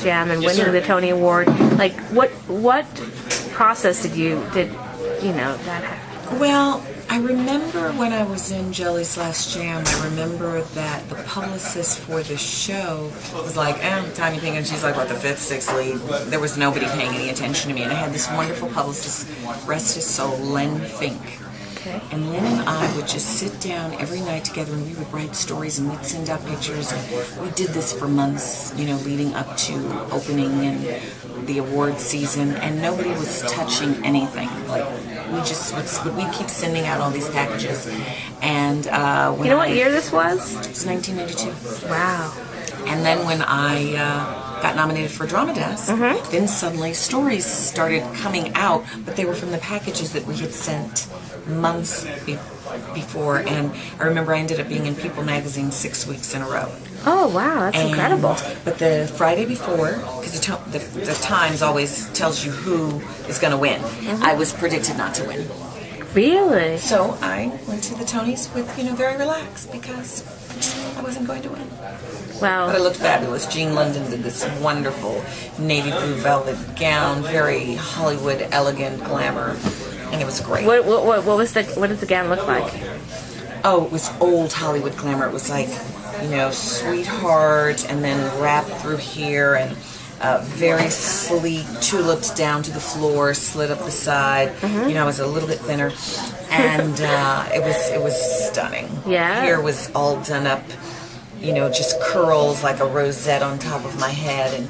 Last Jam and winning the Tony Award. Like, what process did you that happen? Well, I remember when I was in Jelly's Last Jam, I remember that the publicist for the show was like, Tonya Pinkins, she's like, what, the fifth, sixth lead? There was nobody paying any attention to me. And I had this wonderful publicist, rest his soul, Len Fink. Okay. And Len and I would just sit down every night together and we would write stories and we'd send out pictures. And we did this for months, leading up to opening and the award season, and nobody was touching anything. Like, we'd keep sending out all these packages. And when what year this was? It was 1992. Wow. And then when I got nominated for Drama Desk, then suddenly stories started coming out, but they were from the packages that we had sent months before. And I remember I ended up being in People magazine 6 weeks in a row. Oh, wow, that's incredible. But the Friday before, because the Times always tells you who is going to win, I was predicted not to win. Really? So I went to the Tonys with, very relaxed because I wasn't going to win. Wow. But I looked fabulous. Jean London did this wonderful navy blue velvet gown, very Hollywood, elegant glamour, and it was great. What does the gown look like? Oh, it was old Hollywood glamour. It was like, sweetheart, and then wrapped through here, and very sleek, tuliped down to the floor, slid up the side. I was a little bit thinner, and it was stunning. Yeah. Hair was all done up, just curls like a rosette on top of my head, and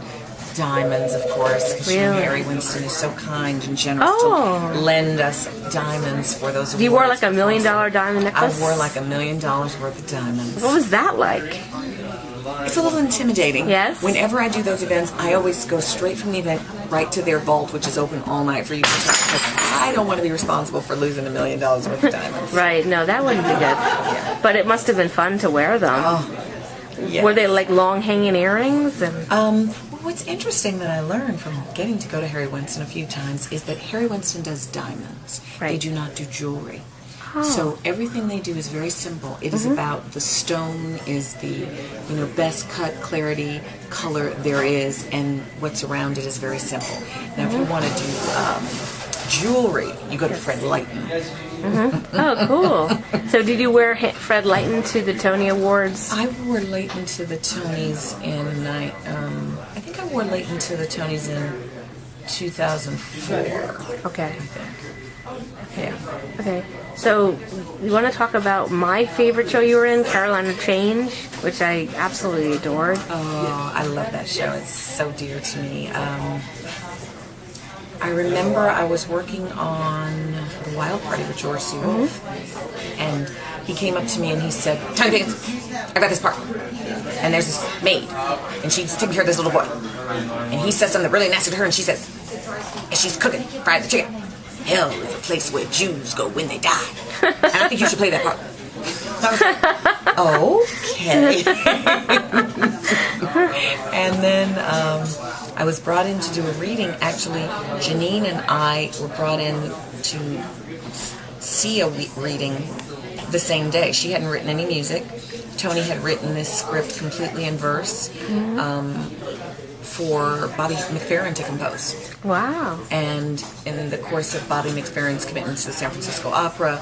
diamonds, of course, because Harry Winston is so kind and generous to lend us diamonds for those awards. You wore like $1 million diamond necklace? I wore like $1 million worth of diamonds. What was that like? It's a little intimidating. Yes? Whenever I do those events, I always go straight from the event right to their vault, which is open all night for you to touch, because I don't want to be responsible for losing $1 million worth of diamonds. Right, no, that wouldn't be good. Yeah. But it must have been fun to wear them. Oh, yes. Were they like long hanging earrings? What's interesting that I learned from getting to go to Harry Winston a few times is that Harry Winston does diamonds. Right. They do not do jewelry. Oh. So everything they do is very simple. It is about the stone is the best cut, clarity, color there is, and what's around it is very simple. Now, if you want to do jewelry, you go to Fred Leighton. Oh, cool. So did you wear Fred Leighton to the Tony Awards? I wore Leighton to the Tonys in I think I wore Leighton to the Tonys in 2004. Okay. I think. Yeah. Okay. So you want to talk about my favorite show you were in, Carolina Change, which I absolutely adored. Oh, I love that show. It's so dear to me. I remember I was working on The Wild Party with George C. Wolfe, and he came up to me and he said, Tonya Pinkins, I got this part. And there's this maid, and she's taking care of this little boy. And he says something really nasty to her, and she says, and she's cooking fried chicken. Hell is a place where Jews go when they die. And I think you should play that part. I was like, okay. And then I was brought in to do a reading. Actually, Janine and I were brought in to see a reading the same day. She hadn't written any music. Tony had written this script completely in verse for Bobby McFerrin to compose. Wow. And in the course of Bobby McFerrin's commitment to the San Francisco Opera,